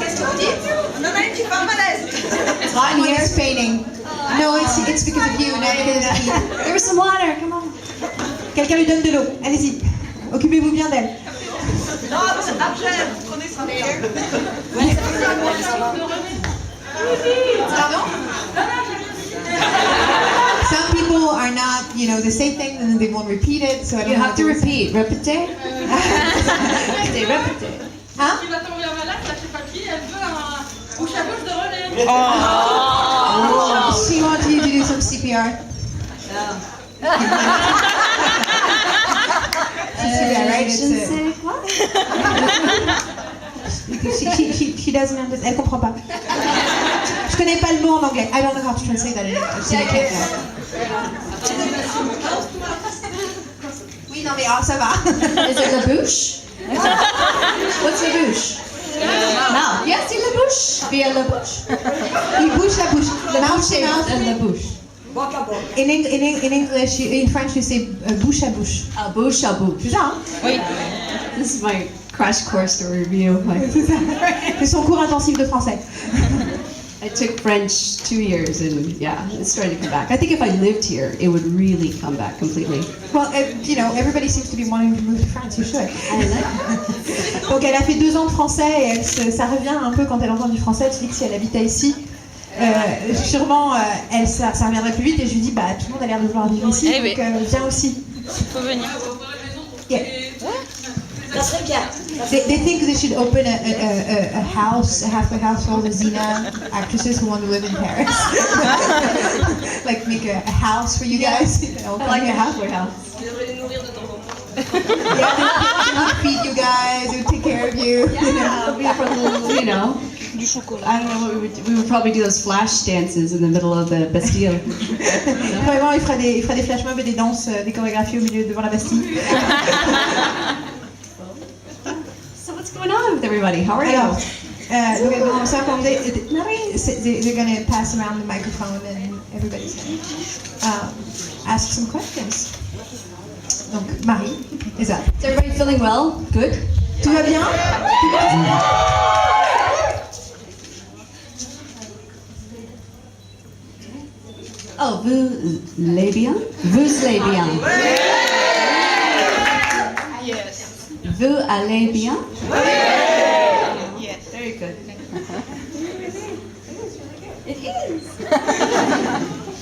Qu'est-ce que vous dites? On en a une qui parle malaise. It's hot in here. It's painting. No, it's because of you, not because of me. Give her some water, come on. Quelqu'un lui donne de l'eau. Allez-y. Occupez-vous bien d'elle. Non, c'est Argel. Prenez ça. Pardon? Some people are not, they say things and then they won't repeat it, so I don't You know have to repeat. Répétez. Répétez. Hein? Qui va tomber malade, la papier, elle veut un bouche à bouche de Renée. She wants you to do some CPR. CPR, right? She doesn't understand. Elle comprend pas. Je connais pas le mot en anglais. I don't know how to translate that in English. Oui, non mais ça va. Is it la bouche? What's la bouche? Mouth. Yes, c'est la bouche. Via la bouche. Il bouge la bouche. The mouth to mouth. And la bouche. In English, in French, you say bouche à bouche. Bouche à bouche. C'est ça, hein? Oui. This is my crash course to review. C'est son cours intensif de français. I took French 2 years and yeah, it's starting to come back. I think if I lived here, it would really come back completely. Well, everybody seems to be wanting to move to France. You should. I like it. Donc elle a fait 2 ans de français et ça revient un peu quand elle entend du français. Elle se dit que si elle habitait ici, sûrement ça reviendrait plus vite. Et je lui dis, bah tout le monde a l'air de vouloir vivre ici, donc viens aussi. Faut venir. Yeah. Ça serait bien. They think they should open a house, a halfway house for all the Xena actresses who want to live in Paris. Like make a house for you guys. I like a halfway house. Vous devrez les nourrir de temps en temps. Yeah, they would feed you guys, they would take care of you. Du chocolat. I don't know what we would probably do those flash dances in the middle of the Bastille. Vraiment, il fera des flash mobs et des danses, des chorégraphies au milieu devant la Bastille. So what's going on with everybody? How are you? Alors, donc elle commence à commander. They're going to pass around the microphone and everybody's going to ask some questions. Donc, Marie, is that? Is everybody feeling well? Good? Tout va bien? Oh, vous allez bien? Vous allez bien? Yes. Vous allez bien? Yes. Very good. It is.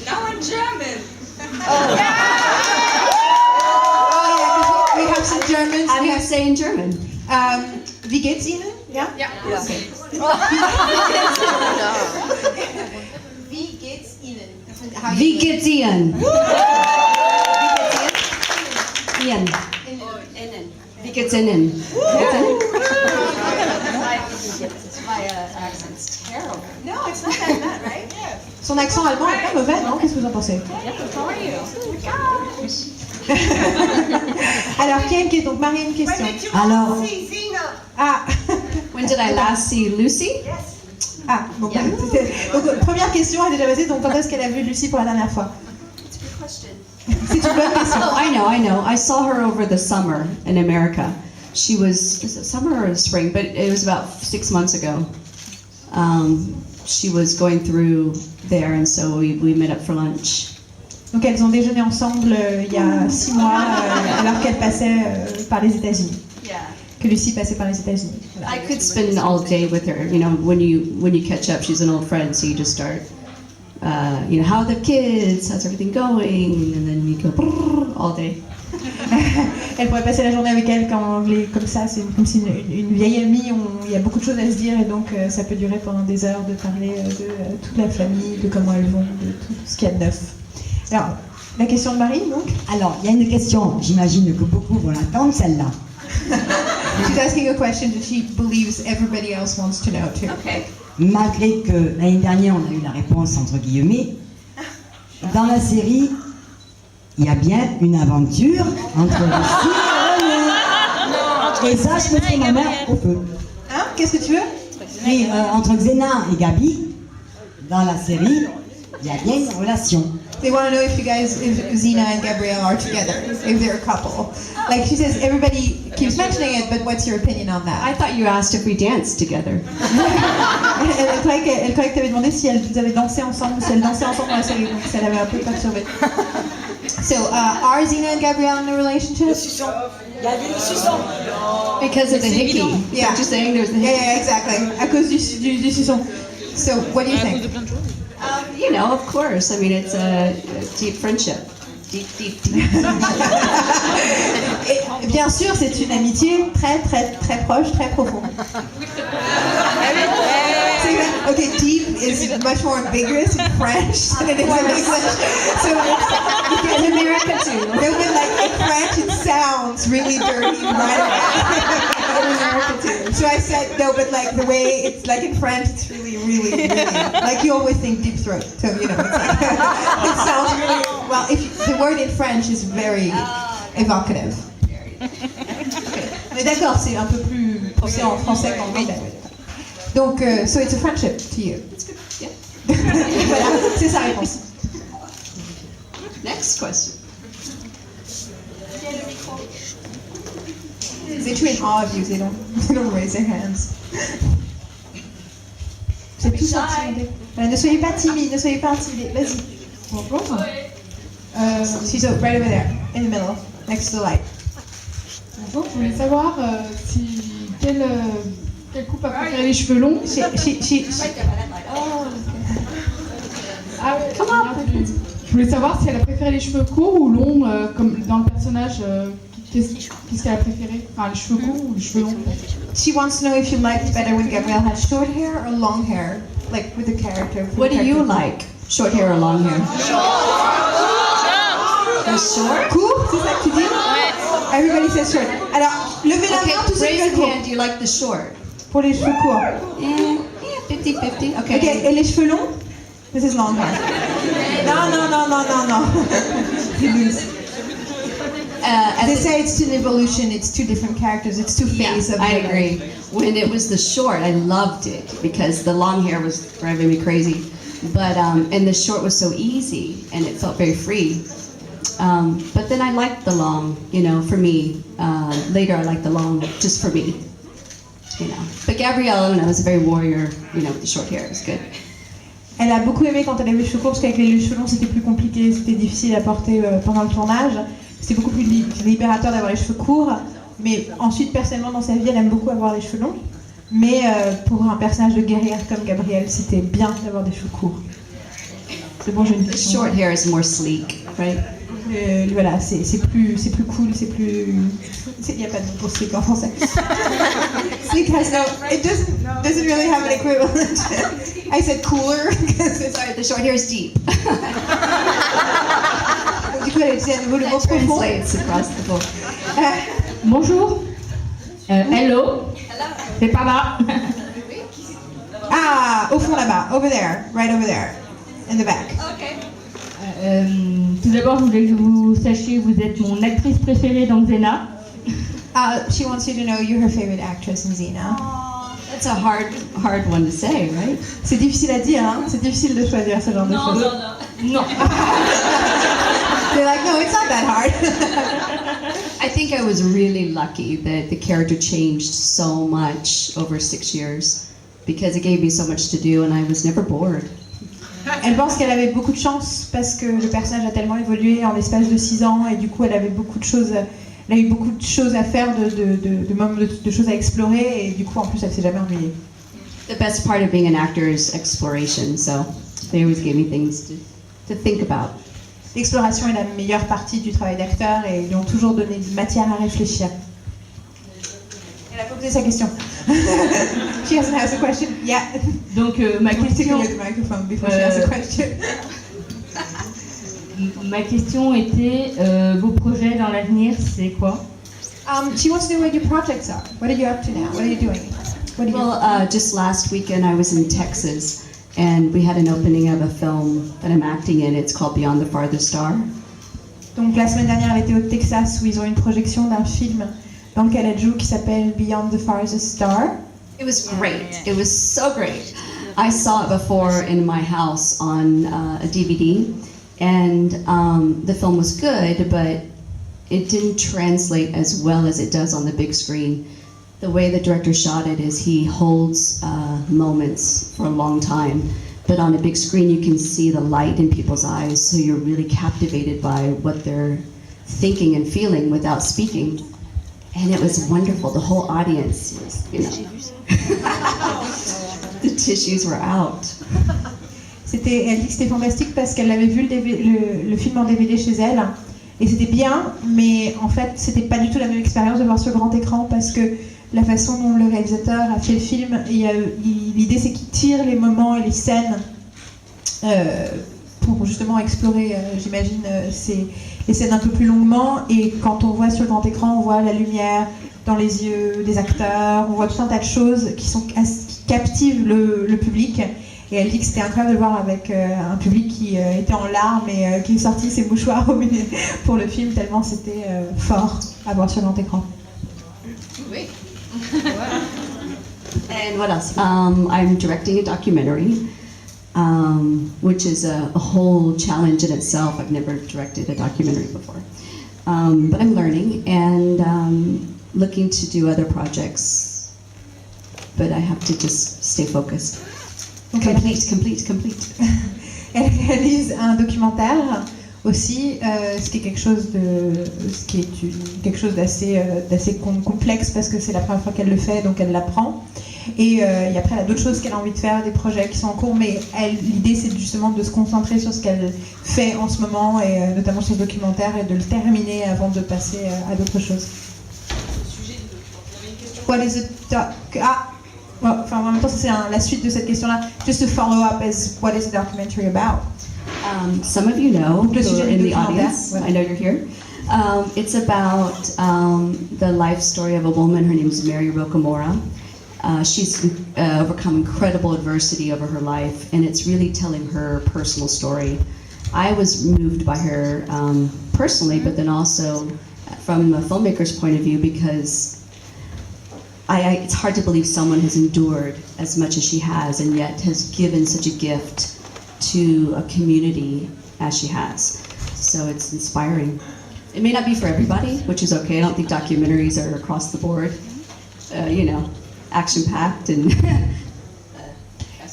Now in German. Oh yeah, we have some Germans. How do you say in German? Wie geht's Ihnen? Ja? Yeah. Okay. Wie geht's Ihnen? Wie geht's Ihnen? Ian. Wie geht's Ihnen? My accent's terrible. No, it's not that bad, right? Son accent allemand est pas mauvais, non? Qu'est-ce que vous en pensez? How are you? Alors, qui a une question? Donc, Marie a une question. Alors, Ah, When did I last see Lucy? ah bon, donc, première question a déjà passé, donc quand est-ce qu'elle a vu Lucie pour la dernière fois? C'est une bonne question. Oh, I know. I saw her over the summer in America. She was it summer or spring? But it was about 6 months ago. She was going through there, and so we met up for lunch. Donc elles ont déjeuné ensemble il y a 6 mois, alors qu'elle passait par les États-Unis. Yeah. Que Lucie passait par les États-Unis. Voilà. I could spend all day with her. You know, when you catch up, she's an old friend, so you just start. How are the kids? How's everything going? And then you go all day. Elle pourrait passer la journée avec elle comme ça, c'est comme si une vieille amie, il y a beaucoup de choses à se dire et donc ça peut durer pendant des heures de parler de toute la famille, de comment elles vont, de tout ce qu'il y a de neuf. Alors, la question de Marie, donc? alors, il y a une question, j'imagine que beaucoup vont l'attendre, celle-là. She's asking a question that she believes everybody else wants to know too. Okay. Malgré que l'année dernière, on a eu la réponse entre guillemets, dans la série, il y a bien une aventure entre Lucie et Renée. Et ça, je mettrai ma mère au feu. Hein? Qu'est-ce que tu veux? Mais entre Xena et Gabi, dans la série, il y a bien une relation. They want to know if you guys, if Xena and Gabrielle are together, if they're a couple. Like she says, everybody keeps mentioning it, but what's your opinion on that? I thought you asked if we danced together. Elle croyait que tu avais demandé si elles avaient dansé ensemble, si elles dansaient ensemble dans la série, donc ça l'avait un peu perturbée. So, are Xena and Gabrielle in a relationship? Because of the hickey. Yeah. You're just saying there's the hickey. Yeah, exactly. À cause du suçon. So, what do you think? You know, of course. I mean, it's a deep friendship. Deep. Et, bien sûr, c'est une amitié très proche, très profonde. Okay, deep is much more ambiguous in French than it is in English. So it's in America too. No, but like in French it sounds really dirty right away. In America too. So I said no, but like the way it's like in French, it's really like you always think deep throat. So you know, it's like, it sounds really well. If the word in French is very evocative. Mais d'accord, c'est un peu plus poussé en français qu'en anglais. Donc, so it's a friendship to you. Yeah. Voilà, c'est sa réponse. Next question. They train all of you, they don't raise their hands. C'est tout sorti. Ne soyez pas timide, ne soyez pas intimidés. Vas-y. Bonjour. She's right over there, in the middle, next to the light. Bonjour, je voulais savoir quelle coupe a préféré les cheveux longs. Je voulais savoir si elle a préféré les cheveux courts ou longs, comme dans le personnage. Qu'est-ce qu'elle a préféré? Enfin, les cheveux courts ou les cheveux longs? She wants to know if you liked better when Gabrielle had short hair or long hair, like with the character. What do you like? Short hair or long hair? Short? Court, c'est ça que tu dis? Everybody says short. Alors, levez la main tous ceux qui raise veulent your court. hand. Do you like the short? Pour les cheveux courts. Yeah, 50-50. Okay. Ok, et les cheveux longs? This is long hair. Non. You lose. They say it's an evolution, it's two different characters, it's two phases of I the agree. When it was the short, I loved it because the long hair was driving me crazy. But and the short was so easy and it felt very free. But then I liked the long, you know, for me. Later I liked the long just for me. You know. But Gabrielle, I don't know, was a very warrior, you know, with the short hair. It was good. Elle a beaucoup aimé quand elle avait les cheveux courts parce qu'avec les cheveux longs c'était plus compliqué, c'était difficile à porter pendant le tournage. C'était beaucoup plus libérateur d'avoir les cheveux courts. Mais ensuite, personnellement, dans sa vie, elle aime beaucoup avoir les cheveux longs. Mais pour un personnage de guerrière comme Gabrielle, c'était bien d'avoir des cheveux courts. C'est bon, j'ai une question. Short hair is more sleek, right? Voilà, c'est plus cool, c'est plus... Il n'y a pas de mot pour sleek en français. Sleek has no... It doesn't really have an equivalent. I said cooler. Sorry, the short hair is deep. Du coup, elle utilisait à nouveau le mot profond. Translates across the board. Bonjour. Hello. C'est pas là. Ah, au fond là-bas, over there, right over there, in the back. Tout d'abord, je voulais que vous sachiez que vous êtes mon actrice préférée dans Xena. She wants you to know you're her favorite actress in Xena. That's a hard one to say, right? C'est difficile à dire, hein? C'est difficile de choisir ce genre de choses. Non. They're like, no, it's not that hard. I think I was really lucky that the character changed so much over 6 years because it gave me so much to do and I was never bored. Elle pense qu'elle avait beaucoup de chance parce que le personnage a tellement évolué en l'espace de 6 ans et du coup elle avait beaucoup de choses, elle a eu beaucoup de choses à faire, de choses à explorer et du coup en plus elle s'est jamais ennuyée. The best part of being an actor is exploration, so they always gave me things to think about. L'exploration est la meilleure partie du travail d'acteur et ils lui ont toujours donné de matière à réfléchir. Elle a pas posé sa question. She hasn't asked a question. Yeah. Donc ma question. Ma question était vos projets dans l'avenir, c'est quoi? She wants to know what your projects are. What are you up to now? What are you doing? Well, just last weekend I was in Texas and we had an opening of a film that I'm acting in. It's called Beyond the Farthest Star. Donc la semaine dernière, elle était au Texas où ils ont une projection d'un film dans lequel elle joue qui s'appelle Beyond the Farthest Star. It was great. It was so great. I saw it before in my house on a DVD, And the film was good, but it didn't translate as well as it does on the big screen. The way the director shot it is he holds moments for a long time, but on a big screen you can see the light in people's eyes, so you're really captivated by what they're thinking and feeling without speaking. And it was wonderful. The whole audience was, you know, the tissues were out. Elle dit que c'était fantastique parce qu'elle avait vu le film en DVD chez elle et c'était bien, mais en fait c'était pas du tout la même expérience de voir sur grand écran parce que la façon dont le réalisateur a fait le film, l'idée c'est qu'il tire les moments et les scènes pour justement explorer, j'imagine, les scènes un peu plus longuement, et quand on voit sur le grand écran, on voit la lumière dans les yeux des acteurs, on voit tout un tas de choses qui captivent le public. Et elle dit que c'était incroyable de le voir avec un public qui était en larmes et qui sortit ses mouchoirs au milieu pour le film, tellement c'était fort à voir sur grand écran. Oui. And what else? I'm directing a documentary, which is a whole challenge in itself. I've never directed a documentary before. But I'm learning and looking to do other projects. But I have to just stay focused. Complete. Elle réalise un documentaire aussi, ce qui est quelque chose d'assez complexe parce que c'est la première fois qu'elle le fait, donc elle l'apprend. Et après, elle a d'autres choses qu'elle a envie de faire, des projets qui sont en cours, mais l'idée c'est justement de se concentrer sur ce qu'elle fait en ce moment, et notamment sur ce documentaire, et de le terminer avant de passer à d'autres choses. What is it? Enfin, en même temps, c'est la suite de cette question-là. Just to follow up, what is the documentary about? Some of you know, who are in the audience. I know you're here. It's about the life story of a woman. Her name is Renée O'Connor. She's overcome incredible adversity over her life, and it's really telling her personal story. I was moved by her personally, but then also from a filmmaker's point of view, because it's hard to believe someone has endured as much as she has and yet has given such a gift to a community as she has. So it's inspiring. It may not be for everybody, which is okay. I don't think documentaries are across the board, action-packed and...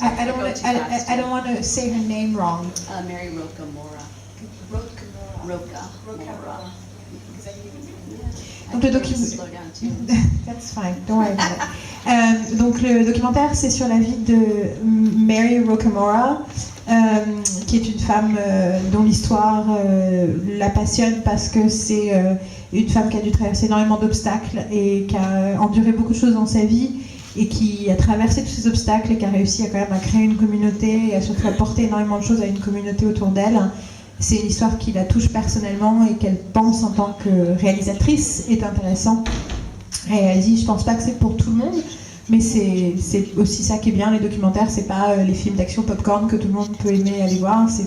I don't want to say her name wrong. Renée O'Connor. O'Connor. Donc le That's fine, don't worry about it. Donc le documentaire, c'est sur la vie de Renée O'Connor, qui est une femme dont l'histoire la passionne parce que c'est une femme qui a dû traverser énormément d'obstacles et qui a enduré beaucoup de choses dans sa vie, et qui a traversé tous ces obstacles et qui a réussi quand même à créer une communauté et à surtout apporter énormément de choses à une communauté autour d'elle. C'est une histoire qui la touche personnellement et qu'elle pense en tant que réalisatrice est intéressant. Et elle dit, je pense pas que c'est pour tout le monde, mais c'est aussi ça qui est bien, les documentaires, c'est pas les films d'action popcorn que tout le monde peut aimer aller voir, c'est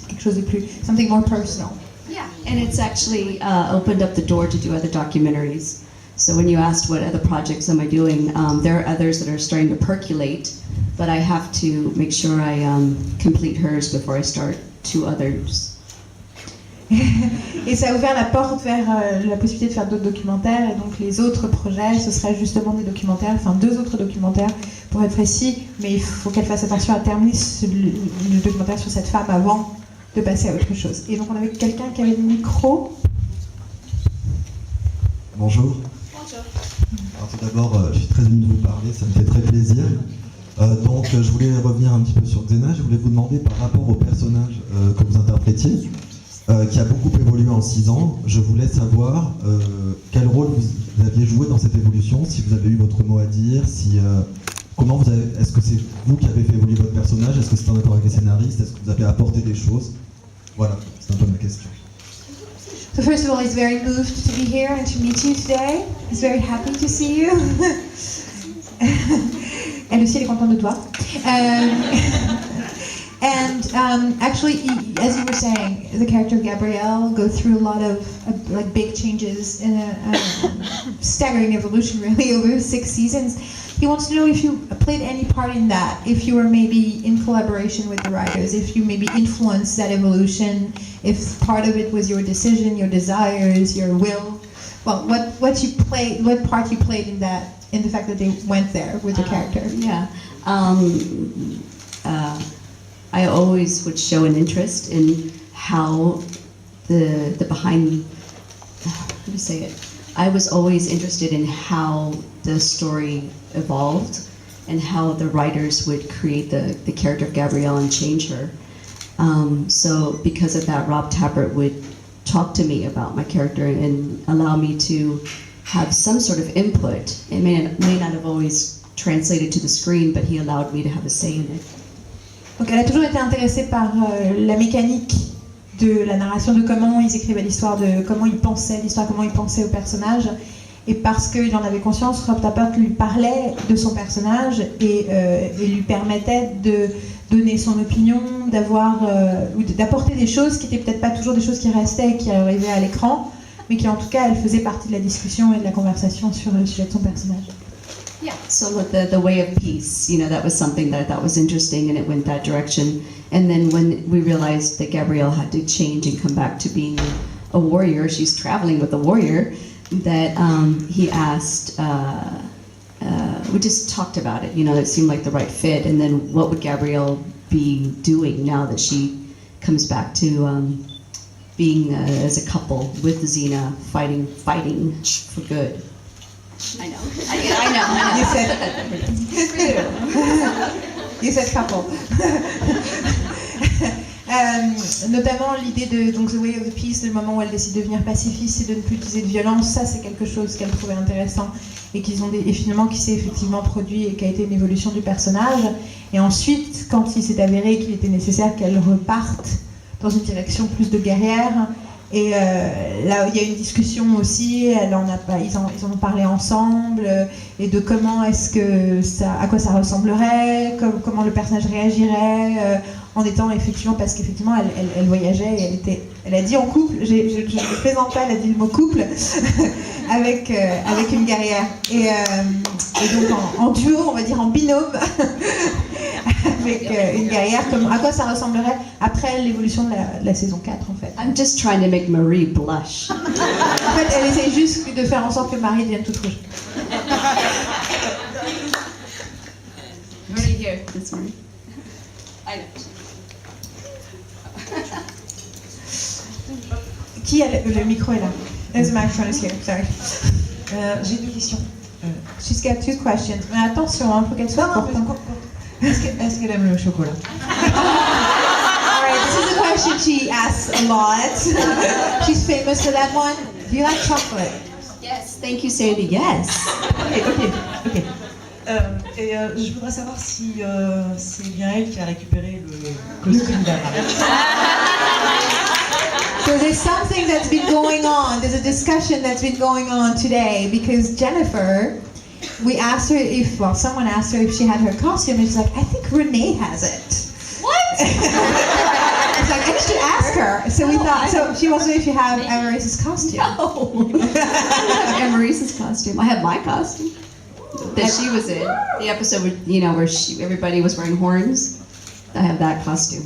quelque chose de plus, something more personal. Yeah, and it's actually opened up the door to do other documentaries. So when you asked what other projects am I doing, there are others that are starting to percolate, but I have to make sure I complete hers before I start two others. Et ça a ouvert la porte vers la possibilité de faire d'autres documentaires, et donc les autres projets, ce seraient justement des documentaires, enfin 2 autres documentaires pour être précis, mais il faut qu'elle fasse attention à terminer le documentaire sur cette femme avant de passer à autre chose. Et donc on avait quelqu'un qui avait le micro. Bonjour. Alors tout d'abord, je suis très ému de vous parler, ça me fait très plaisir. Donc je voulais revenir un petit peu sur Xena, je voulais vous demander par rapport au personnage que vous interprétiez, qui a beaucoup évolué en 6 ans, je voulais savoir quel rôle vous aviez joué dans cette évolution, si vous avez eu votre mot à dire, est-ce que c'est vous qui avez fait évoluer votre personnage, est-ce que c'est en accord avec les scénaristes, est-ce que vous avez apporté des choses? Voilà, c'est un peu ma question. So first of all, he's very moved to be here and to meet you today. He's very happy to see you. Elle aussi, elle est contente de toi. And actually, as you were saying, the character of Gabrielle go through a lot of like big changes in a staggering evolution, really, over 6 seasons. he wants to know if you played any part in that, if you were maybe in collaboration with the writers, if you maybe influenced that evolution, if part of it was your decision, your desires, your will. Well, what part you played in that, in the fact that they went there with the character. Yeah. I always would show an interest in how the behind, how do you say it? I was always interested in how the story evolved and how the writers would create the character of Gabrielle and change her. So because of that, Rob Tappert would talk to me about my character and allow me to have some sort of input. It may not have always translated to the screen, but he allowed me to have a say in it. Donc elle a toujours été intéressée par la mécanique de la narration, de comment ils écrivaient l'histoire, de comment ils pensaient l'histoire, comment ils pensaient au personnage. Et parce qu'il en avait conscience, Rob Tappert lui parlait de son personnage et lui permettait de donner son opinion, ou d'apporter des choses qui n'étaient peut-être pas toujours des choses qui restaient et qui arrivaient à l'écran, mais qui en tout cas, elles faisaient partie de la discussion et de la conversation sur le sujet de son personnage. Yeah, so the way of peace, that was something that I thought was interesting, and it went that direction. And then when we realized that Gabrielle had to change and come back to being a warrior, she's traveling with a warrior, that he asked, we just talked about it, it seemed like the right fit, and then what would Gabrielle be doing now that she comes back to being as a couple with Xena, fighting for good. I know. You said you said couple. Notamment l'idée de donc The Way of the Peace, le moment où elle décide de devenir pacifiste et de ne plus utiliser de violence, ça c'est quelque chose qu'elle trouvait intéressant et et finalement qui s'est effectivement produit et qui a été une évolution du personnage. Et ensuite, quand il s'est avéré qu'il était nécessaire qu'elle reparte dans une direction plus de guerrière, et là il y a une discussion aussi, ils en ont parlé ensemble, et de comment à quoi ça ressemblerait, comment le personnage réagirait en étant effectivement, parce qu'effectivement elle voyageait et elle a dit en couple, je ne plaisante pas, elle a dit le mot couple avec une guerrière et donc en duo, on va dire en binôme avec une guerrière, à quoi ça ressemblerait après l'évolution de la saison 4 en fait. I'm just trying to make Marie blush. En fait, elle essaie juste de faire en sorte que Marie devienne toute rouge. Right here, this one. I know. Qui a le micro est là? There's a microphone is here, sorry. J'ai deux questions. She's got two questions. Mais attention, il faut qu'elle soit courte. Est-ce qu'elle aime le chocolat? Alright, this is a question she asks a lot. She's famous for that one. Do you like chocolate? Yes, thank you, Sandy. Yes. Ok. Je voudrais savoir si c'est bien elle qui a récupéré le costume d'Amaris. So there's something that's been going on. There's a discussion that's been going on today because Jennifer, we asked her someone asked her if she had her costume, and she's like, I think Renée has it. What? It's like, I should ask her. So we thought, so she wants to know if you have Amaris's costume. No. I have Maurice's costume. I have my costume that she was in. The episode where everybody was wearing horns. I have that costume.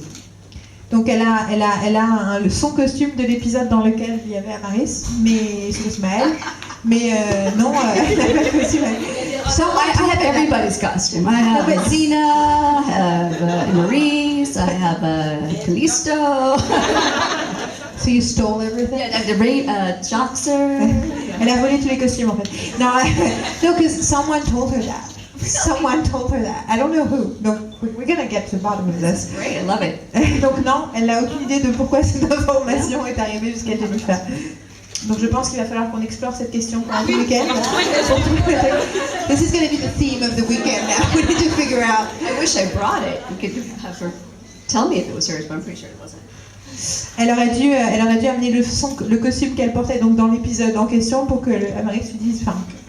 Donc elle a son costume de l'épisode dans lequel il y avait Amaris, mais c'est Ismaël. Mais non, elle a pas le costume. So I have everybody's costume. I have Xena, I have Maurice, I have Callisto. So you stole everything? Yeah, I have the Joxer. Elle a volé tous les costumes en fait. No, because someone told her that. Someone told her that. I don't know who. Donc, we're gonna get to the bottom of this. Great, I love it. Donc non, elle n'a aucune idée de pourquoi cette information est arrivée jusqu'à Jennifer. Donc je pense qu'il va falloir qu'on explore cette question pendant tout le week-end. This is going to be the theme of the weekend now. We need to figure out. I wish I brought it. You could have her tell me if it was hers, but I'm pretty sure it wasn't. Elle aurait dû amener le costume qu'elle portait donc dans l'épisode en question pour que Amaris lui dise,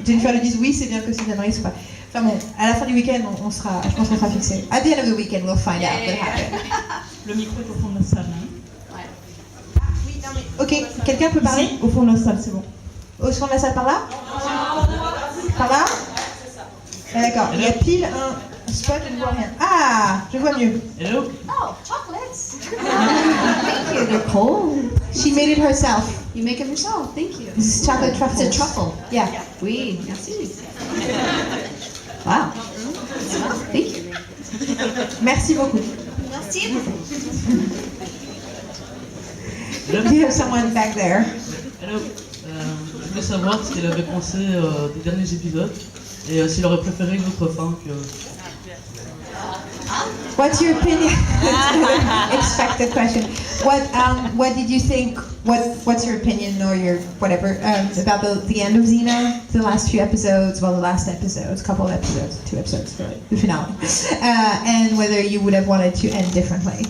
Jennifer lui dise oui, c'est bien le costume d'Amaris ou pas. Enfin bon, à la fin du week-end, je pense qu'on sera fixé. At the end of the weekend, we'll find out what happened. Le micro est au fond de la salle. Ouais. Oui, non mais, ok, quelqu'un peut parler? Au fond de la salle, c'est bon. Au fond de la salle, par là? Par là? Ah, d'accord, il y a pile un spot, je ne vois rien. Ah, je vois mieux. Hello. Oh, chocolates! Thank you, they're cold. She made it herself. You make them yourself, thank you. This is chocolate truffles. It's a truffle. Yeah. Oui, merci. Wow. Thank you. Merci beaucoup. Merci. Do you have someone back there? Hello. Je voulais savoir ce qu'elle avait pensé des derniers épisodes et s'il aurait préféré une autre fin que. What's your opinion? Expected question. What did you think? What's your opinion or your whatever about the end of Xena? The last few episodes, well, the last episodes, couple of episodes, 2 episodes for the finale, and whether you would have wanted to end differently.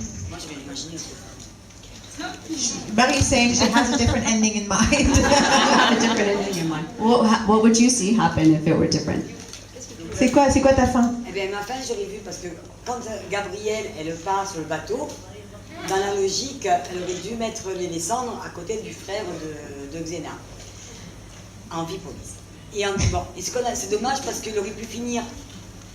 Barry's saying she has a different ending in mind. A different ending in mind. What would you see happen if it were different? C'est quoi ta fin? Eh bien, ma fin, j'aurais vu parce que quand Gabrielle, elle part sur le bateau, dans la logique, elle aurait dû mettre les cendres à côté du frère de Xena, en Amphipolis. Et c'est dommage parce qu'elle aurait pu finir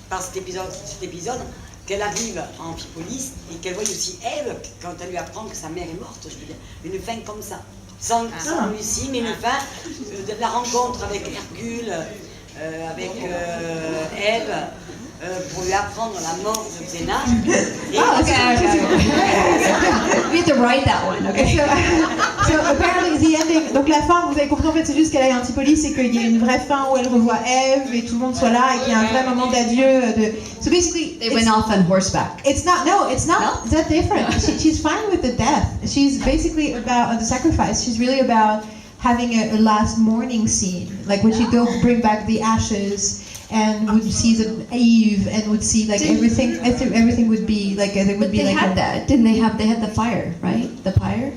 par cet épisode qu'elle arrive en Amphipolis et qu'elle voit aussi Eve quand elle lui apprend que sa mère est morte, je veux dire, une fin comme ça. Sans Lucie, mais une fin de la rencontre avec Hercule, avec Eve, pour lui apprendre la mort de Xena. Okay. We have to write that one, okay? So apparently the ending, donc la fin, vous avez compris en fait, c'est juste qu'elle aille en Antipolis et qu'il y ait une vraie fin où elle revoit Eve et tout le monde soit là et qu'il y a un vrai moment d'adieu. So basically, They went off on horseback. it's not that different. She's fine with the death. She's basically about the sacrifice. She's really about having a last mourning scene, like when she go bring back the ashes. And would see the Eve and would see like everything. I think everything would be like there would be They like. had that, didn't they have? They had the fire, right? The fire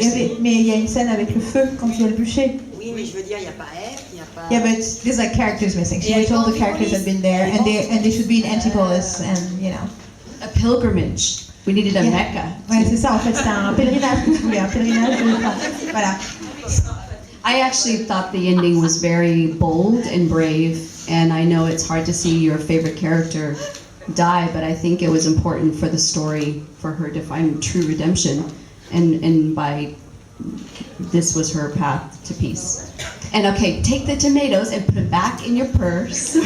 scene. Mais il y a une scène avec le feu quand il y a le bûcher. Oui, mais je veux dire, il n'y a pas Eve, il n'y a pas... Yeah, but there's like characters missing. She told the characters had been there, and they should be in Antipolis, and you know. A pilgrimage. We needed a Mecca. Ouais, c'est ça. En fait, c'était un pèlerinage que tu voulais, un pèlerinage. Voilà. I actually thought the ending was very bold and brave, and I know it's hard to see your favorite character die, but I think it was important for the story for her to find true redemption, and by this was her path to peace. And okay, take the tomatoes and put them back in your purse.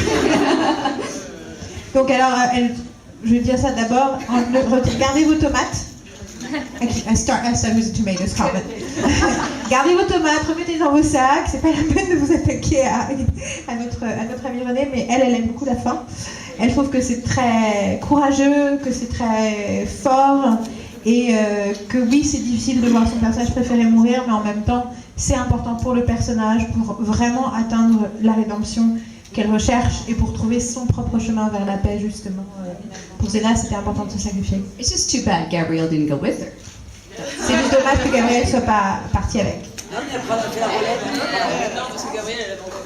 Donc alors, je vais dire ça d'abord. Gardez vos tomates. I start with the tomatoes comment. Gardez vos tomates, remettez dans vos sacs. C'est pas la peine de vous attaquer à notre amie Renée, mais elle aime beaucoup la fin. Elle trouve que c'est très courageux, que c'est très fort, et que oui, c'est difficile de voir son personnage préféré mourir, mais en même temps, c'est important pour le personnage pour vraiment atteindre la rédemption qu'elle recherche et pour trouver son propre chemin vers la paix, justement. Pour Xena, c'était important de se sacrifier. It's just too bad Gabrielle didn't go with her. C'est juste dommage que Gabrielle soit pas partie avec. Non, mais elle fait la relève. Non, parce que Gabriel, elle avait encore.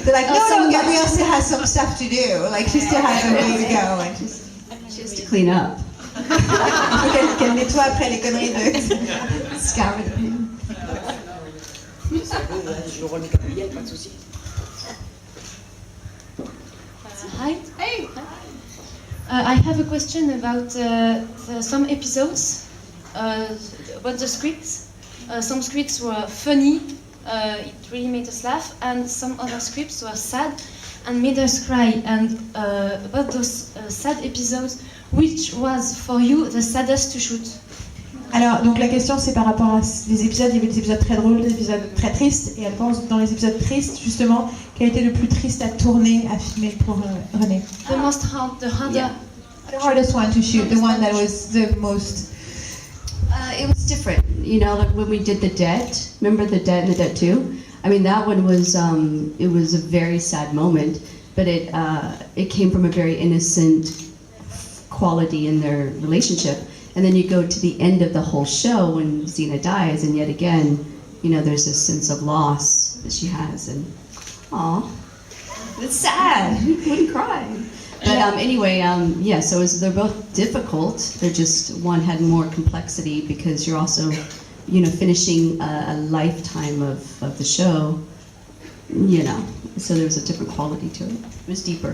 They're like, no, Gabrielle still has some stuff to do. Like, she still has a way to go. And She has to clean up. il faut qu'elle nettoie après les conneries de... Scour the pain. Je le rôle de Gabrielle, pas de souci. Hi. Hey. I have a question about some episodes, about the scripts. Some scripts were funny, it really made us laugh, and some other scripts were sad and made us cry. And about those sad episodes, which was for you the saddest to shoot? Alors, donc la question c'est par rapport à les épisodes, il y avait des épisodes très drôles, des épisodes très tristes, et elle pense dans les épisodes tristes, justement, quel était le plus triste à tourner, à filmer pour Renée. The hardest one to shoot, the one that was the most... It was different, you know, like when we did The Debt, remember The Debt and The Debt 2? I mean, that one was, it was a very sad moment, but it came from a very innocent quality in their relationship. And then you go to the end of the whole show when Xena dies, and yet again, you know, there's this sense of loss that she has, and aw, it's sad. Who wouldn't cry? But anyway, yeah. So they're both difficult. They're just one had more complexity because you're also, you know, finishing a lifetime of the show. you know, so there was a different quality to it. It was deeper.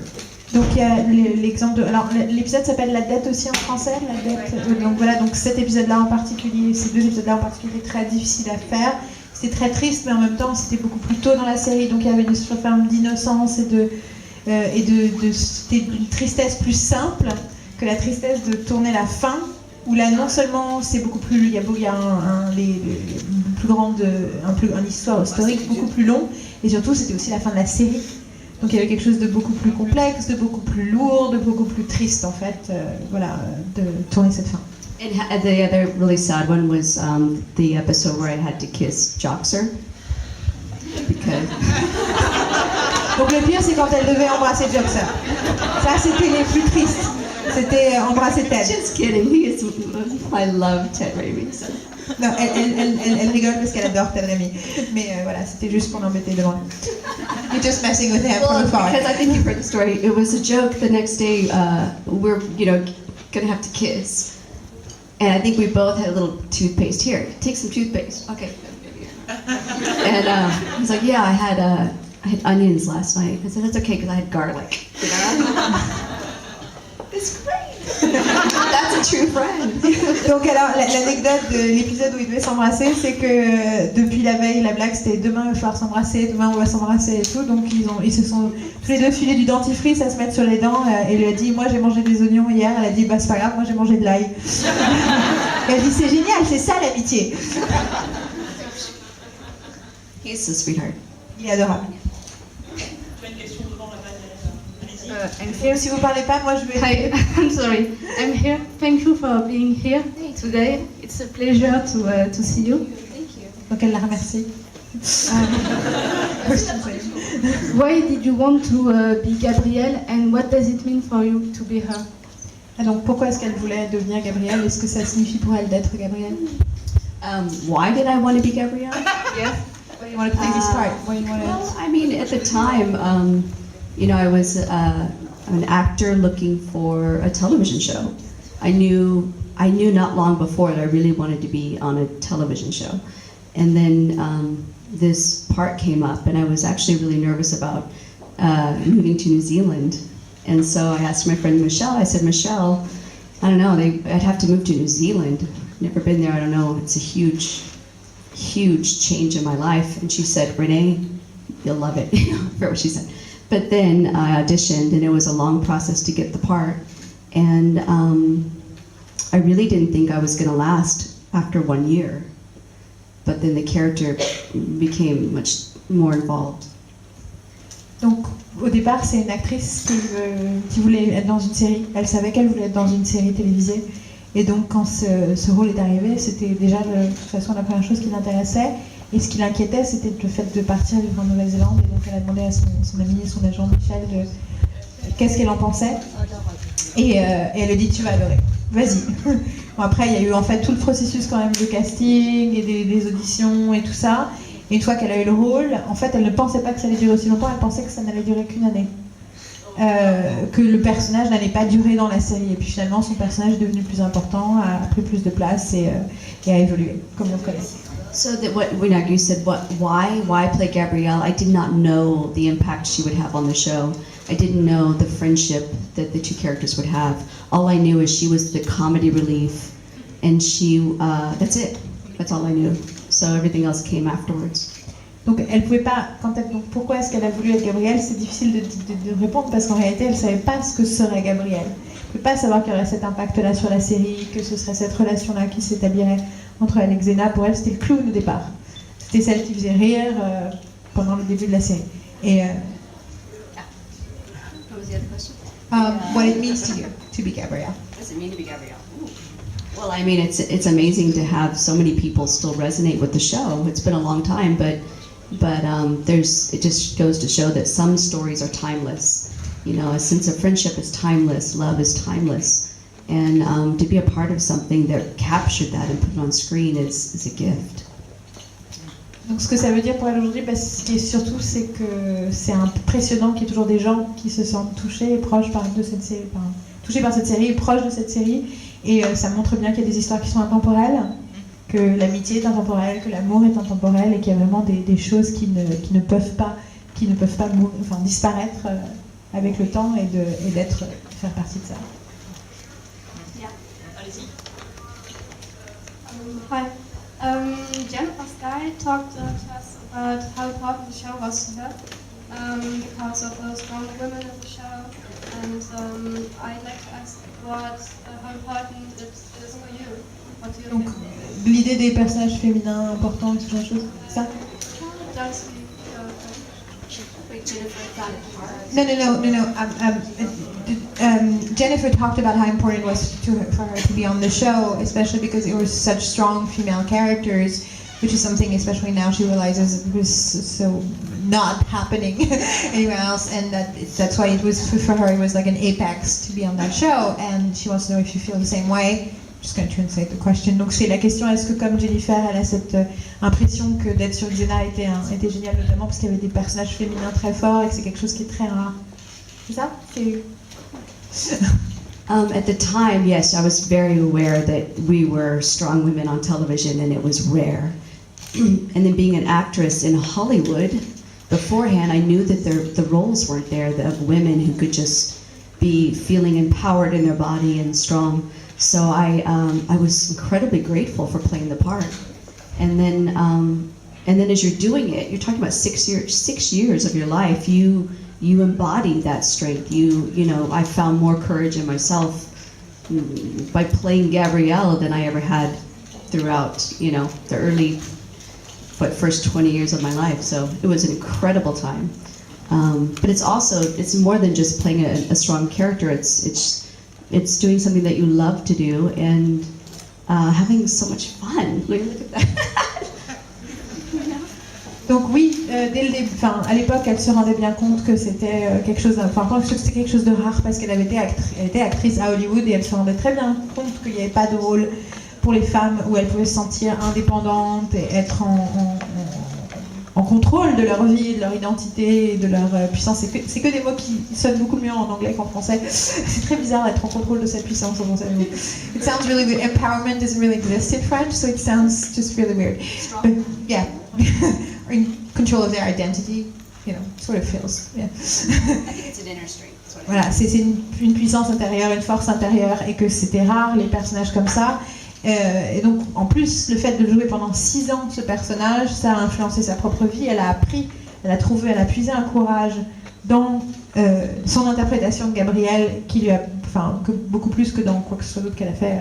Donc il y a l'exemple de... Alors l'épisode s'appelle La dette aussi en français, la dette. Donc voilà, donc cet épisode-là en particulier, ces deux épisodes-là en particulier, très difficile à faire. C'était très triste, mais en même temps c'était beaucoup plus tôt dans la série, donc il y avait une forme d'innocence c'était une tristesse plus simple que la tristesse de tourner la fin, où là non seulement c'est beaucoup plus... Il y a un histoire historique beaucoup plus long, et surtout c'était aussi la fin de la série. Donc il y avait quelque chose de beaucoup plus complexe, de beaucoup plus lourd, de beaucoup plus triste en fait, de tourner cette fin. And the other really sad one was the episode where I had to kiss Joxer. Because Donc le pire c'est quand elle devait embrasser Joxer. Ça c'était les plus tristes. C'était embrasser Ted. Just kidding. I love Ted Raimi. So. Non, elle rigole parce qu'elle adore Ted Raimi. Mais voilà, c'était juste pour l'embêter devant lui. You're just messing with him from afar. Because I think you've heard the story. It was a joke. The next day, we're gonna have to kiss, and I think we both had a little toothpaste. Here, take some toothpaste. Okay. And he's like, yeah, I had onions last night. I said, that's okay because I had garlic. It's great. That's a true friend. Donc alors, l'anecdote de l'épisode où ils devaient s'embrasser, c'est que depuis la veille, la blague c'était demain il va falloir s'embrasser, demain on va s'embrasser et tout. Donc ils se sont tous les deux filés du dentifrice à se mettre sur les dents. Et il lui a dit, moi j'ai mangé des oignons hier. Elle a dit, bah c'est pas grave, moi j'ai mangé de l'ail. Elle dit, c'est génial, c'est ça l'amitié. He's a sweetheart. Il est adorable. Si vous parlez pas, moi je vais... Hi, I'm sorry. I'm here. Thank you for being here today. It's a pleasure to see you. Thank you. Donc elle la remercie. Why did you want to be Gabrielle and what does it mean for you to be her? Donc pourquoi est-ce qu'elle voulait devenir Gabrielle? Est-ce que ça signifie pour elle d'être Gabrielle? Why did I want to be Gabrielle? Yes. Why do you want to play this part? Why do you want to... Well, I mean, at the time, I was an actor looking for a television show. I knew not long before that I really wanted to be on a television show. And then this part came up, and I was actually really nervous about moving to New Zealand. And so I asked my friend Michelle, I said, Michelle, I don't know, I'd have to move to New Zealand. Never been there, I don't know, it's a huge change in my life. And she said, Renee, you'll love it, for what she said. But then I auditioned, and it was a long process to get the part. And I really didn't think I was going to last after 1 year. But then the character became much more involved. Donc, au départ, c'est une actrice qui voulait être dans une série. Elle savait qu'elle voulait être dans une série télévisée. Et donc, quand ce rôle est arrivé, c'était déjà de toute façon la première chose qui l'intéressait. Et ce qui l'inquiétait, c'était le fait de partir vivre en Nouvelle-Zélande. Et donc, elle a demandé à son ami et son agent Michel qu'est-ce qu'elle en pensait. Et elle a dit, tu vas adorer, vas-y. Bon, après, il y a eu en fait tout le processus quand même de casting et des auditions et tout ça. Et une fois qu'elle a eu le rôle, en fait, elle ne pensait pas que ça allait durer aussi longtemps. Elle pensait que ça n'allait durer qu'une année. Que le personnage n'allait pas durer dans la série. Et puis finalement, son personnage est devenu plus important, a pris plus de place et a évolué, comme on le connaît. So that when you said why play Gabrielle, I did not know the impact she would have on the show. I didn't know the friendship that the two characters would have. All I knew is she was the comedy relief, and that's it. That's all I knew. So everything else came afterwards. Donc elle pouvait pas. Donc pourquoi est-ce qu'elle a voulu être Gabrielle? C'est difficile de répondre parce qu'en réalité elle savait pas ce que serait Gabrielle. Elle ne pouvait pas savoir qu'il y aurait cet impact-là sur la série, que ce serait cette relation-là qui s'établirait entre elle et Xena. Pour elle, c'était le clown au départ. C'était celle qui faisait rire pendant le début de la série. Et What was the other question? What it means to you to be Gabrielle. What does it mean to be Gabrielle? Ooh. Well, I mean, it's amazing to have so many people still resonate with the show. It's been a long time, but it just goes to show that some stories are timeless. You know, a sense of friendship is timeless, love is timeless, and to be a part of something that captured that and put it on screen is a gift. Donc ce que ça veut dire pour elle aujourd'hui, ce qui est surtout, c'est que c'est impressionnant qu'il y ait toujours des gens qui se sentent touchés et proches touchés par cette série et proches de cette série. Et ça montre bien qu'il y a des histoires qui sont intemporelles, que l'amitié est intemporelle, que l'amour est intemporel et qu'il y a vraiment des choses qui ne peuvent pas qui ne peuvent pas disparaître avec le temps et faire partie de ça. Hi. Jennifer Sky talked to us about how important the show was to her because of the strong women in the show, and I'd like to ask how important it is for you. What do you Donc, think? l'idée des personnages féminins importants, ce genre de choses, c'est ça? Don't speak. No. Jennifer talked about how important it was for her to be on the show, especially because it was such strong female characters, which is something, especially now, she realizes it was so not happening anywhere else, and that's why it was for her. It was like an apex to be on that show, and she wants to know if you feel the same way. Just going to translate the question. Donc c'est la question, est-ce que comme Jennifer, elle a cette impression que d'être sur Xena était génial, notamment parce qu'il y avait des personnages féminins très forts et que c'est quelque chose qui est très rare. C'est ça? At the time, yes, I was very aware that we were strong women on television and it was rare. And then being an actress in Hollywood, beforehand I knew that the roles weren't there of women who could just be feeling empowered in their body and strong. So I was incredibly grateful for playing the part. And then as you're doing it, you're talking about 6 years of your life. You embody that strength. You know, I found more courage in myself by playing Gabrielle than I ever had throughout, the early, first 20 years of my life. So it was an incredible time. But it's more than just playing a strong character. It's doing something that you love to do and having so much fun. Look at that. Donc oui, dès le début, à l'époque, elle se rendait bien compte que c'était quelque chose de rare parce qu'elle avait été actrice à Hollywood et elle se rendait très bien compte qu'il n'y avait pas de rôle pour les femmes où elles pouvaient se sentir indépendantes et être en contrôle de leur vie, de leur identité, de leur puissance. C'est que des mots qui sonnent beaucoup mieux en anglais qu'en français. C'est très bizarre d'être en contrôle de sa puissance en français. It sounds really weird. Empowerment doesn't really exist in French, so it sounds just really weird. But yeah, or in control of their identity, sort of feels. Yeah. I think it's an inner strength. Voilà, c'est une puissance intérieure, une force intérieure, et que c'était rare les personnages comme ça. Et donc, en plus, le fait de jouer pendant 6 ans ce personnage, ça a influencé sa propre vie. Elle a appris, elle a puisé un courage dans son interprétation de Gabrielle, qui lui a, beaucoup plus que dans quoi que ce soit d'autre qu'elle a fait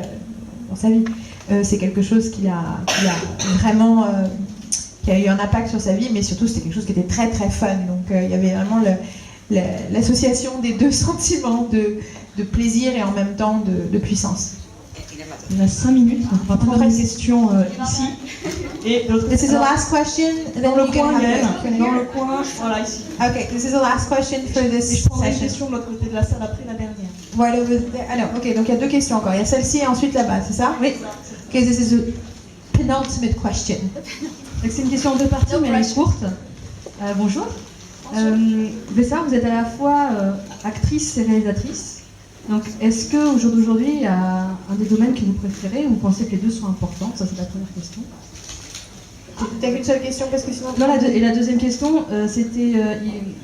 dans sa vie. C'est quelque chose qui a vraiment, qui a eu un impact sur sa vie, mais surtout c'était quelque chose qui était très très fun. Donc, il y avait vraiment l'association des deux sentiments de plaisir et en même temps de puissance. On a 5 minutes, donc on va prendre une question ici. Et this is the last question. Dans le coin, dans le coin, voilà, ici. Okay, this is the last question for this Et je prendrai une session. question de l'autre côté de la salle après la dernière. Right over there. Alors, ok, donc il y a 2 questions encore. Il y a celle-ci et ensuite là-bas, c'est ça? Oui. Okay, this is a penultimate question. C'est une question en 2 parties, mais elle est courte. Bonjour. Vessa, vous êtes à la fois actrice et réalisatrice. Donc, est-ce qu'au jour d'aujourd'hui, il y a un des domaines que vous préférez ou vous pensez que les deux sont importants? Ça, c'est la première question. T'as qu'une seule question parce que sinon... Non, et la deuxième question, c'était,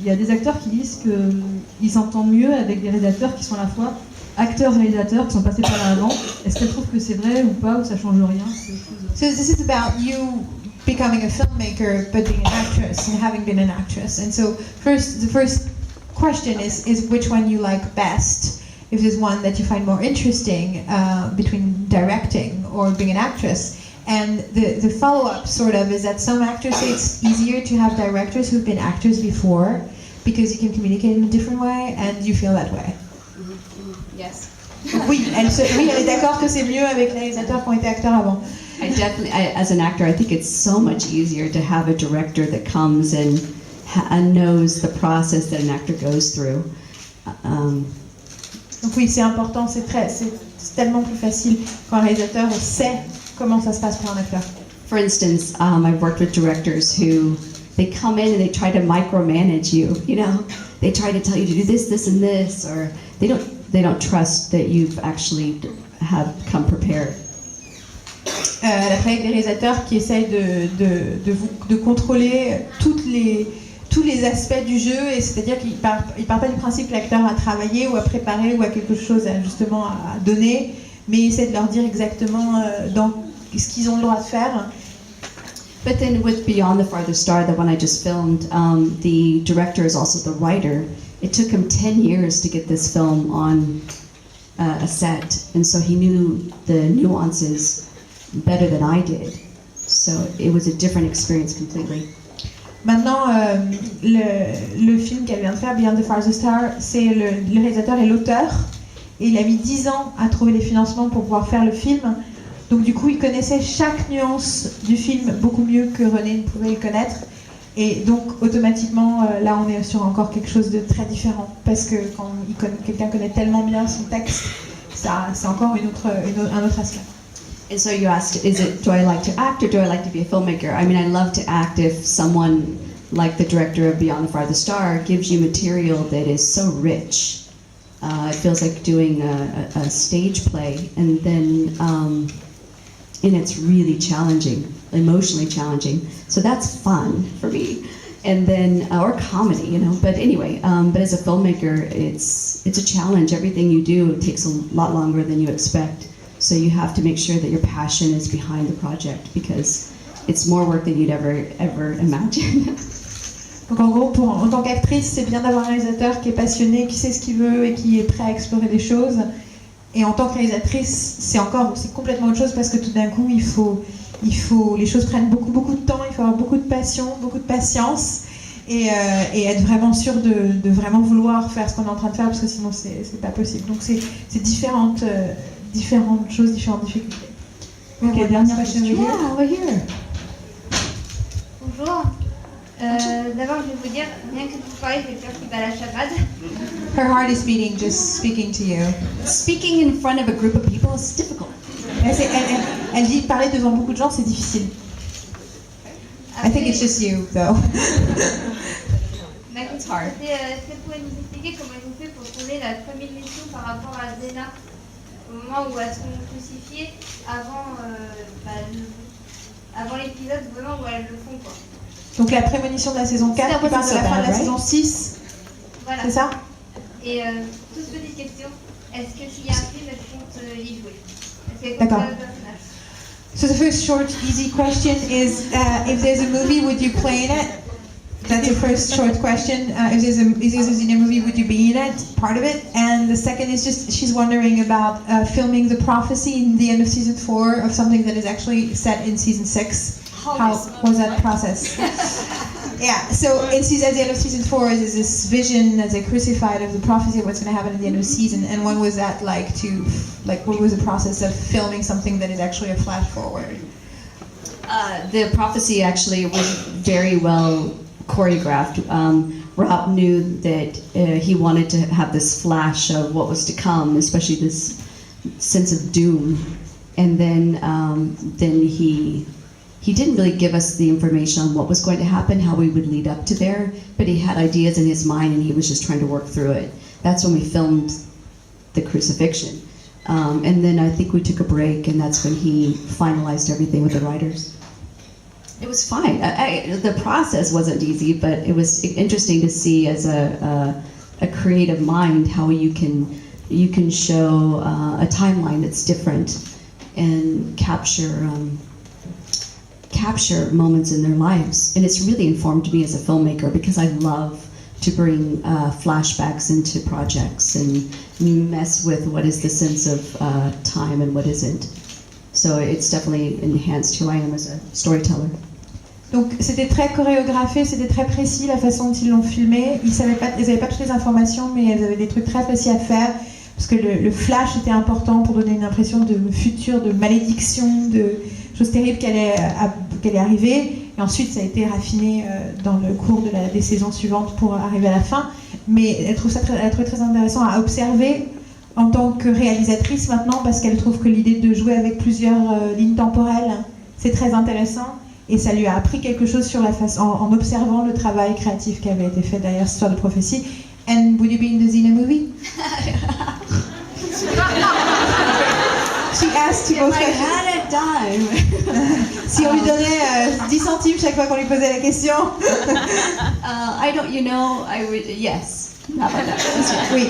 il y a des acteurs qui disent qu'ils s'entendent mieux avec des réalisateurs qui sont à la fois acteurs-réalisateurs, qui sont passés par là avant. Est-ce qu'elle trouve que c'est vrai ou pas, ou ça change rien? So this is about you becoming a filmmaker but being an actress and having been an actress. And so the first question is which one you like best? If there's one that you find more interesting between directing or being an actress. And the follow-up sort of is that some actors say it's easier to have directors who've been actors before because you can communicate in a different way, and you feel that way. Yes. Oui, elle est d'accord que c'est mieux avec les réalisateurs qui ont été acteurs avant. I definitely, as an actor, I think it's so much easier to have a director that comes and knows the process that an actor goes through. Donc oui, c'est important, c'est tellement plus facile quand un réalisateur sait comment ça se passe pour un acteur. For instance, I've worked with directors who they come in and they try to micromanage you. They try to tell you to do this, this, and this, or they don't trust that you've actually have come prepared. Elle a travaillé avec des réalisateurs qui essayent de contrôler toutes les tous les aspects du jeu, et c'est-à-dire qu'il part pas du principe que l'acteur a travaillé ou a préparé ou a quelque chose justement à donner, mais il essaie de leur dire exactement dans ce qu'ils ont le droit de faire. But then with Beyond the Farthest Star, the one I just filmed, the director is also the writer. It took him 10 years to get this film on a set, and so he knew the nuances better than I did. So it was a different experience completely. Maintenant, le film qu'elle vient de faire, Beyond the Farthest Star, c'est le réalisateur et l'auteur, et il a mis 10 ans à trouver les financements pour pouvoir faire le film. Donc du coup, il connaissait chaque nuance du film beaucoup mieux que Renée ne pouvait le connaître. Et donc, automatiquement, là, on est sur encore quelque chose de très différent. Parce que quand quelqu'un connaît tellement bien son texte, c'est encore un autre aspect. And so you asked, do I like to act or do I like to be a filmmaker? I mean, I love to act if someone like the director of Beyond the Farthest Star gives you material that is so rich. It feels like doing a stage play, and then and it's really challenging, emotionally challenging. So that's fun for me. And then, or comedy, you know. But anyway, but as a filmmaker, it's a challenge. Everything you do takes a lot longer than you expect. So you have to make sure that your passion is behind the project, because it's more work than you'd ever imagine. Donc en gros, en tant qu'actrice, c'est bien d'avoir un réalisateur qui est passionné, qui sait ce qu'il veut et qui est prêt à explorer des choses. Et en tant que réalisatrice, c'est complètement autre chose, parce que tout d'un coup, les choses prennent beaucoup de temps, il faut avoir beaucoup de passion, beaucoup de patience, et être vraiment sûr de vraiment vouloir faire ce qu'on est en train de faire, parce que sinon c'est pas possible. Donc c'est différentes choses, différentes difficultés. Ok, dernière question. Yeah, over here. Bonjour. D'abord, je vais vous dire, rien que vous parler, j'ai peur qu'il va à la chamade. Her heart is beating just speaking to you. Speaking in front of a group of people is difficult. Elle dit parler devant beaucoup de gens, c'est difficile. I think it's just you, though. It's hard. Est-ce que vous pouvez nous expliquer comment ils ont fait pour trouver la prémonition par rapport à Xena au moment où elles sont crucifiées avant l'épisode vraiment où elles le font, quoi. Donc la prémonition de la saison 4 qui part de la fin de la saison 6, voilà. C'est ça? Et toute petite question, est-ce que s'il y a un film, elles comptent y jouer? D'accord. So the first short, easy question is, if there's a movie, would you play in it? That's the first short question. If there's a movie, would you be in it? Part of it. And the second is just, she's wondering about filming the prophecy in the end of season 4 of something that is actually set in season 6. How was that process? Yeah, so at the end of season 4 is this vision as a crucified of the prophecy of what's going to happen at the end of the season. And when was that what was the process of filming something that is actually a flash forward? The prophecy actually was very well choreographed. Rob knew that he wanted to have this flash of what was to come, especially this sense of doom. And then he didn't really give us the information on what was going to happen, how we would lead up to there, but he had ideas in his mind and he was just trying to work through it. That's when we filmed the crucifixion. And then I think we took a break, and that's when he finalized everything with the writers. It was fine. The process wasn't easy, but it was interesting to see as a creative mind how you can show a timeline that's different and capture moments in their lives. And it's really informed me as a filmmaker, because I love to bring flashbacks into projects and mess with what is the sense of time and what isn't. So it's definitely enhanced who I am as a storyteller. Donc c'était très chorégraphié, c'était très précis la façon dont ils l'ont filmé. Ils n'avaient pas toutes les informations, mais ils avaient des trucs très précis à faire, parce que le flash était important pour donner une impression de futur, de malédiction, de choses terribles qui allaient arriver. Et ensuite, ça a été raffiné dans le cours des saisons suivantes pour arriver à la fin. Mais elle trouve très intéressant à observer en tant que réalisatrice maintenant, parce qu'elle trouve que l'idée de jouer avec plusieurs lignes temporelles, c'est très intéressant. Et ça lui a appris quelque chose sur la façon, en observant le travail créatif qui avait été fait derrière cette histoire de prophétie. And would you be in the Xena movie? She asked you both questions. that dime? Si on lui donnait 10 centimes chaque fois qu'on lui posait la question. I don't, you know, I would, yes. How about that? Oui.